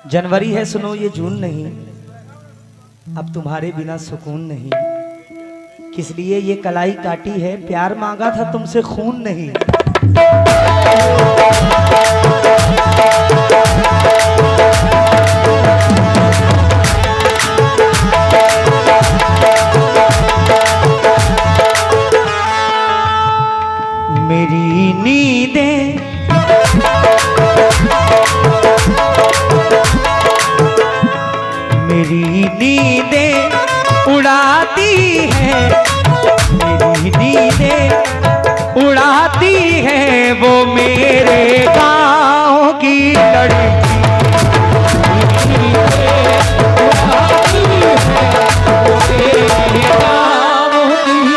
जनवरी है सुनो ये जून नहीं, अब तुम्हारे बिना सुकून नहीं। किस लिए ये कलाई काटी है, प्यार मांगा था तुमसे खून नहीं। मेरी नींदें मेरी नींदें उड़ाती है, मेरी नींदें उड़ाती है वो मेरे गाँव की लड़की। उड़ाती है वो मेरे गाँव की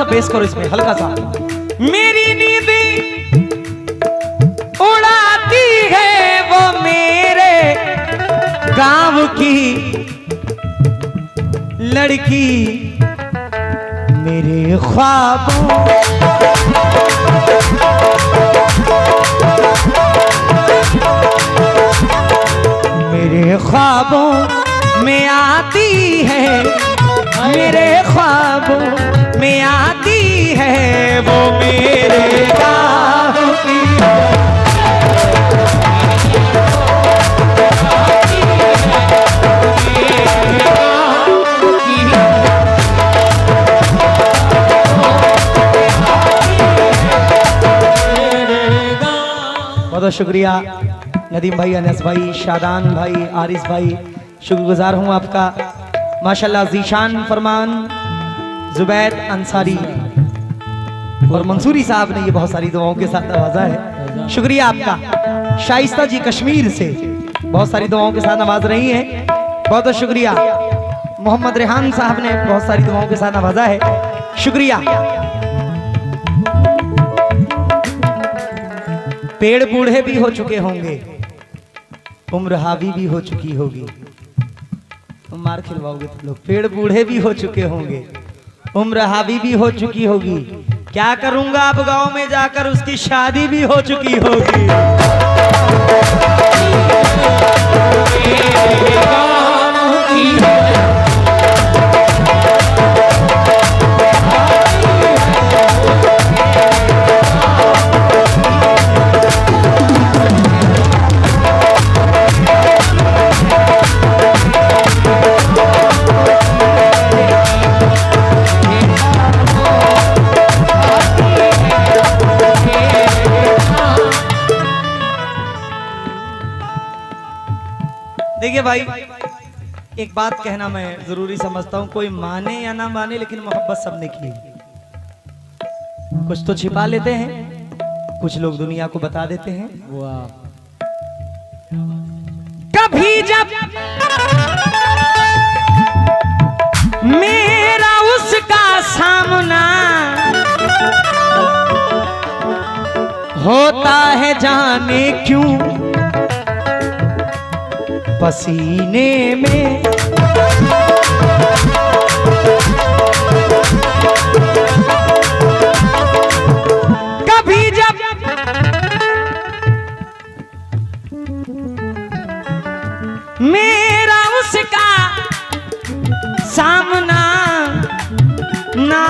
बेस करो इसमें हल्का सा। मेरी नींदें उड़ाती है वो मेरे गांव की लड़की। मेरे ख्वाबों मेरे ख्वाबों में आती है, मेरे ख्वाबों में आती है वो मेरे गाँव की। बहुत शुक्रिया नदीम भाई, अनस भाई, शादान भाई, आरिस भाई, शुक्रगुजार हूँ आपका। माशाल्लाह जीशान फरमान, जुबैद अंसारी और मंसूरी साहब ने ये बहुत सारी दुआओं के साथ नवाजा है, शुक्रिया आपका। शाइस्ता जी कश्मीर से बहुत सारी दुआओं के साथ नवाज रही हैं, बहुत बहुत शुक्रिया। मोहम्मद रेहान साहब ने बहुत सारी दुआओं के साथ नवाजा है, शुक्रिया। पेड़ बूढ़े भी हो चुके होंगे, उम्र हावी भी हो चुकी होगी। तुम मार खिलवाओगे तुम लोग। पेड़ बूढ़े भी हो चुके होंगे, उम्र हावी भी हो चुकी होगी। क्या करूंगा अब गांव में जाकर, उसकी शादी भी हो चुकी होगी। देखिए भाई, एक बात कहना मैं जरूरी समझता हूं, कोई माने या ना माने लेकिन मोहब्बत सबने की। कुछ तो छिपा लेते हैं, कुछ लोग दुनिया को बता देते हैं। कभी जब मेरा उसका सामना होता है जाने क्यों पसीने में, कभी जब मेरा उसका सामना ना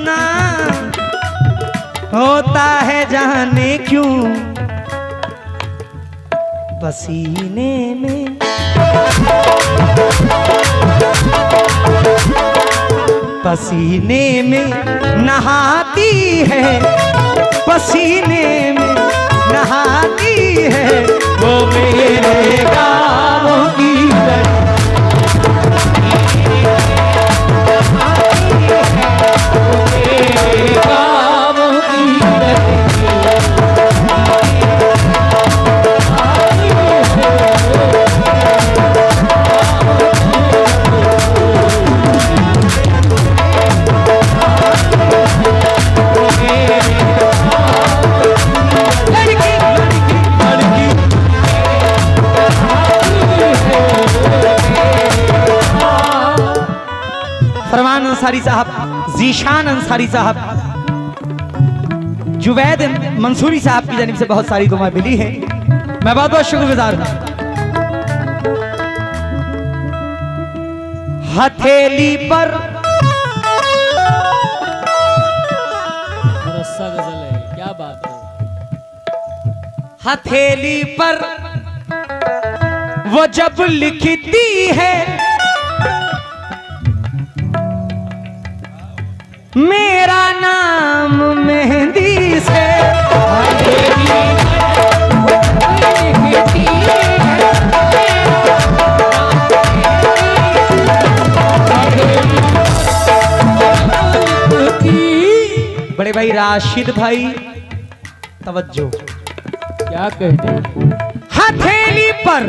ना होता है जाने क्यों पसीने में, पसीने में नहाती है, पसीने में नहाती है वो मेरे गाँव की अंसारी साहब, जीशान अंसारी साहब, जुवैद मंसूरी साहब की जानिब से बहुत सारी दुआएं मिली हैं। मैं बहुत बहुत शुक्रगुजार हूं। हथेली पर रस्सा गजल है, क्या बात है। हथेली पर वो जब लिखती है मेरा नाम मेहंदी से, बड़े भाई राशिद भाई तवज्जो, क्या कहते हैं। हथेली पर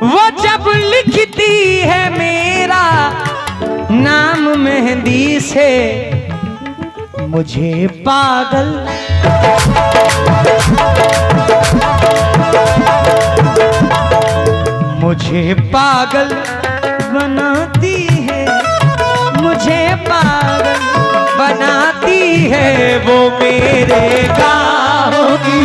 वो जब लिखती है मेरा नाम मेहंदी से, मुझे पागल बनाती है, मुझे पागल बनाती है वो मेरे गाँव की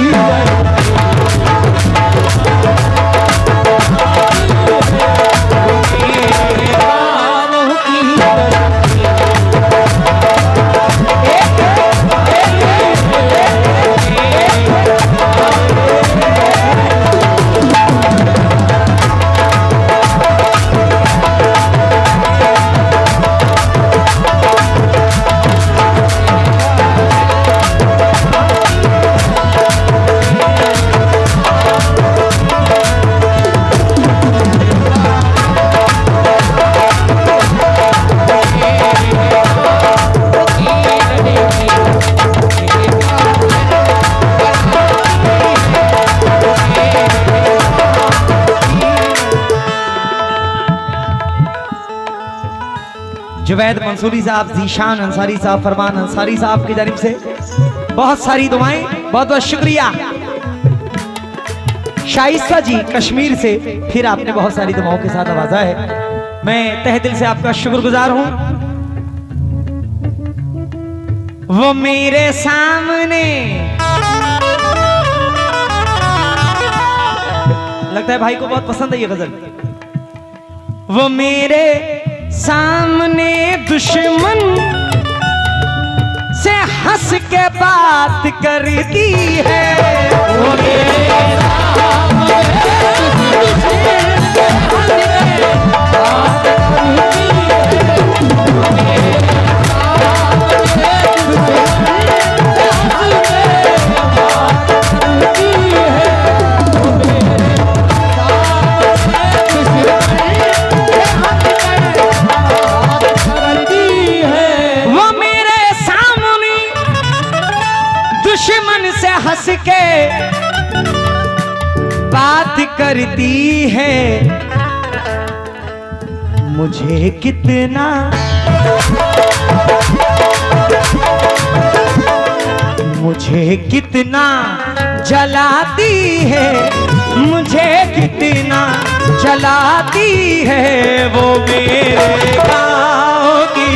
जुवैद मंसूरी साहब, जीशान अंसारी साहब, फरमान अंसारी साहब की जानिब से बहुत सारी दुआएं, बहुत बहुत शुक्रिया। शाइस्ता जी कश्मीर से फिर आपने बहुत सारी दुआओं के साथ आवाजा है, मैं तहे दिल से आपका शुक्रगुजार हूं। वो मेरे सामने, लगता है भाई को बहुत पसंद है ये गजल। वो मेरे सामने दुश्मन से हंस के बात करती है, वो मेरे सामने दुश्मन से हंस के बात करती है, वो मेरे सामने दुश्मन से हंस के बात करती है, वो मेरे सामने दुश्मन से हंस के बात करती है, मुझे कितना जलाती है, मुझे कितना जलाती है वो मेरे गाँव की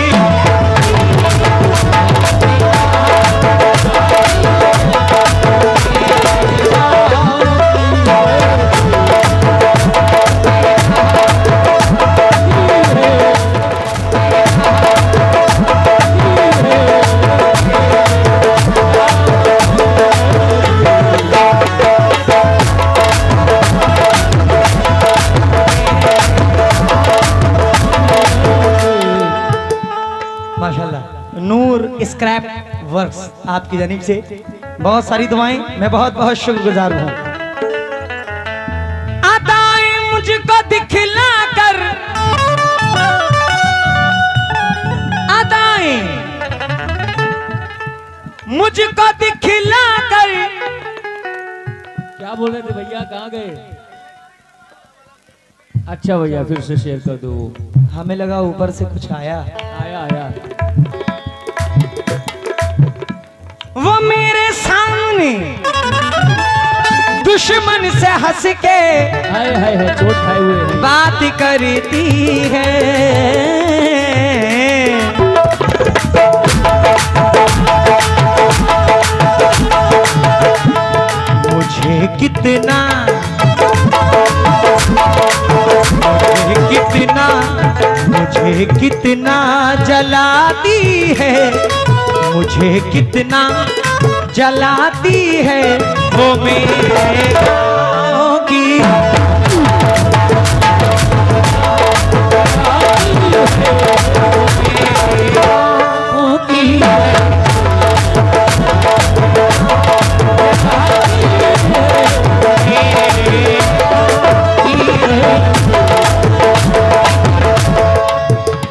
स्क्रैप वर्क्स आपकी जानिब से बहुत सारी दुआएं, मैं बहुत बहुत शुक्रगुजार हूं। अदाएं मुझको दिखला कर, अदाएं मुझको दिखला कर, क्या बोल रहे थे भैया, कहाँ गए। अच्छा भैया फिर से शेयर कर दो। हमें लगा ऊपर से कुछ आया। आया वो मेरे सामने दुश्मन से हंस के हाय चोट खाए हुए बात करती है, कितना मुझे कितना जलाती है, मुझे कितना जलाती है वो मेरे गाँव की।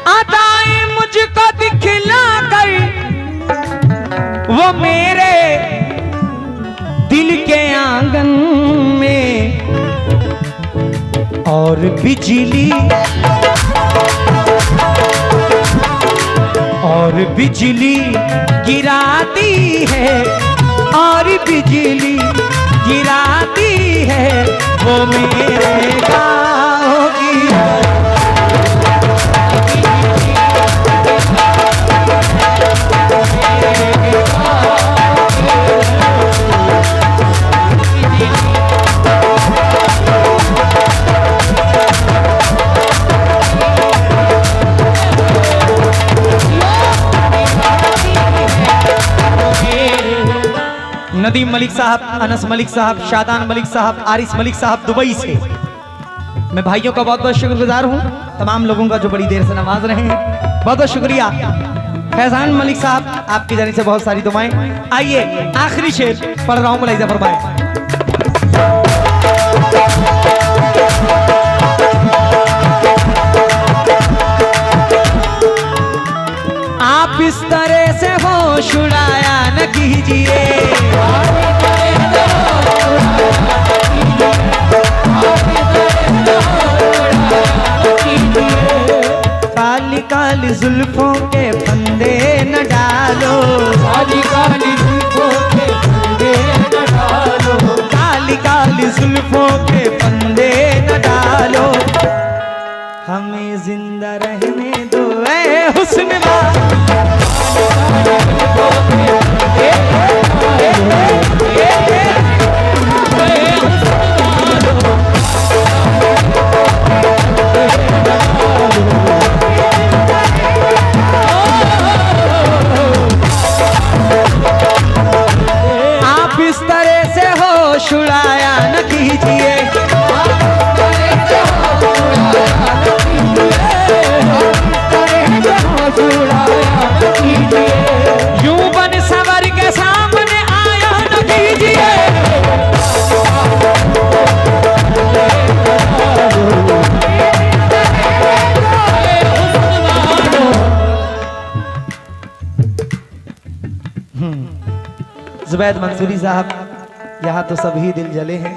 अदाएं मुझको दिखला कर वो मेरे दिल के आंगन में, और बिजली गिराती है, और बिजली गिराती है वो मेरे गाँव की। नदीम मलिक साहब, अनस मलिक साहब, शादान मलिक साहब, आरिस मलिक साहब दुबई से। मैं भाइयों का बहुत बहुत शुक्रगुजार हूँ, तमाम लोगों का जो बड़ी देर से नवाज रहे हैं, बहुत बहुत शुक्रिया। फैजान मलिक साहब, आपकी जानिब से बहुत सारी दुआएं। आइए आखिरी शेर पढ़ रहा हूँ, मुलाहिजा फरमाएं। आप इस तरह से होश उड़ाया न कीजिए, काली काली जुल्फों के फंदे न डालो, काली काली जुल्फों के फंदे न डालो, काली काली जुल्फों के फंदे न डालो, हमें जिंदा रहने दो ऐ हुस्न आप इस तरह से होश उड़ाया न कीजिए, यूं बन सवर के सामने आया न कीजिए, जुबैद मंसूरी साहब, यहाँ तो सभी दिल जले हैं,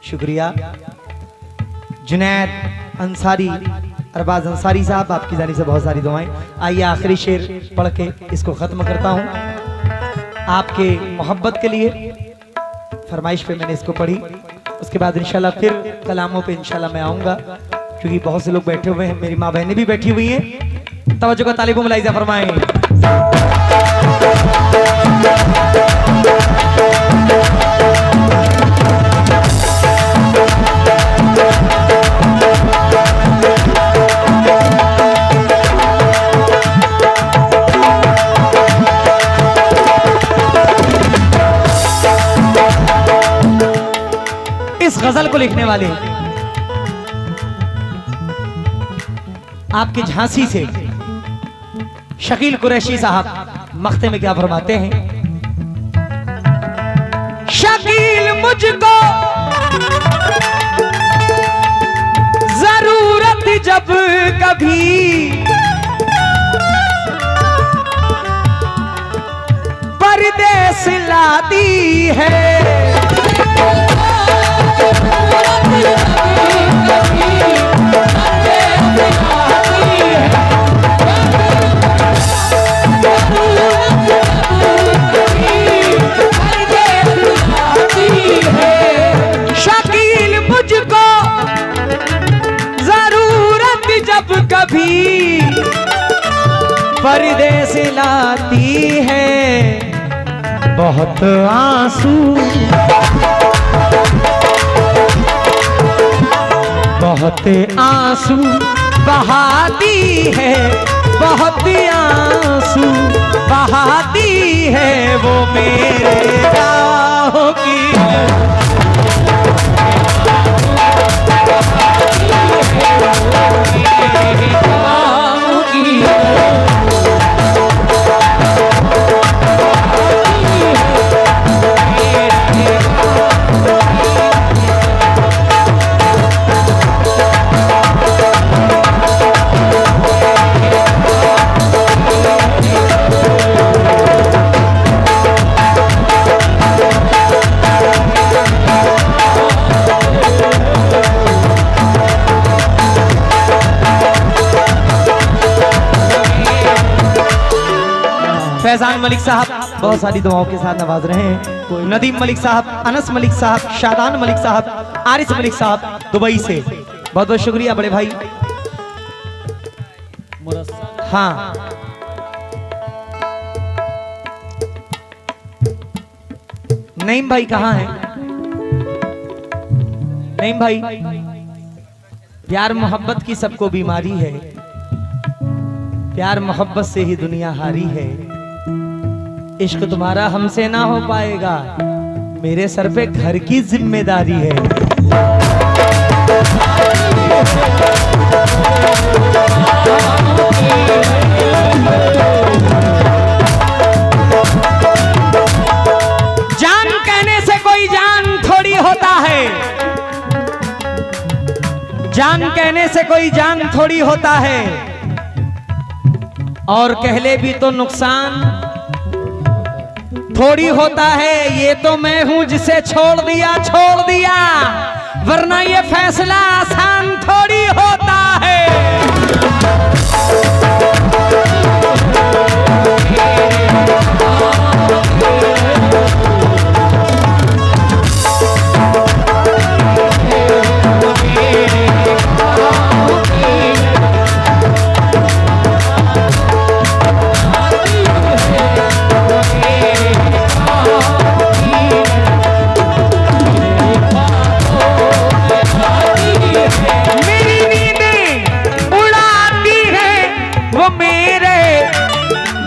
शुक्रिया। जुनैद अंसारी, अरबाज अंसारी साहब, आपकी जानिब से बहुत सारी दुआएं। आइए आखिरी शेर पढ़ के इसको ख़त्म करता हूँ। आपके मोहब्बत के लिए फरमाइश पे मैंने इसको पढ़ी, उसके बाद इंशाल्लाह फिर कलामों पे इंशाल्लाह मैं आऊँगा, क्योंकि बहुत से लोग बैठे हुए हैं, मेरी माँ बहनें भी बैठी हुई हैं। तवज्जो का तालिब मुलाहिजा फरमाएं। इस गजल को लिखने वाले आपके झांसी से शकील कुरैशी साहब मख्ते में क्या फरमाते हैं? शकील मुझको जरूरत जब कभी परदेस लाती है, शकील मुझको जरूरत जब कभी परदेस लाती है, बहुत आंसू बहुत आंसू बहाती है, बहुत आंसू बहाती है वो मेरे राहों की। फैजान मलिक साहब बहुत सारी दुआओं के साथ नवाज रहे हैं। नदीम मलिक साहब, अनस मलिक साहब, शादान मलिक साहब, आरिस मलिक साहब दुबई से बहुत बहुत शुक्रिया बड़े भाई। हाँ नईम भाई कहाँ हैं? नईम भाई, प्यार मोहब्बत की सबको बीमारी है, प्यार मोहब्बत से ही दुनिया हारी है। इश्क तुम्हारा हमसे ना हो पाएगा, मेरे सर पे घर की जिम्मेदारी है। जान कहने से कोई जान थोड़ी होता है, जान कहने से कोई जान थोड़ी होता है, और कह ले भी तो नुकसान थोड़ी होता है। ये तो मैं हूं जिसे छोड़ दिया, छोड़ दिया, वरना ये फैसला आसान थोड़ी होता है।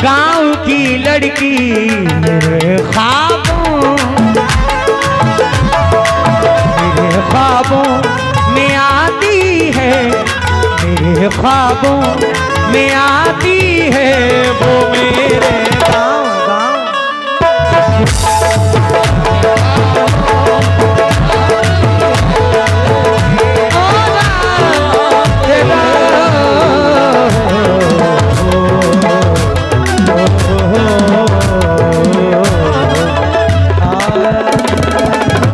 गांव की लड़की मेरे ख्वाबों में आती है, मेरे ख्वाबों में आती है वो मेरे गांव।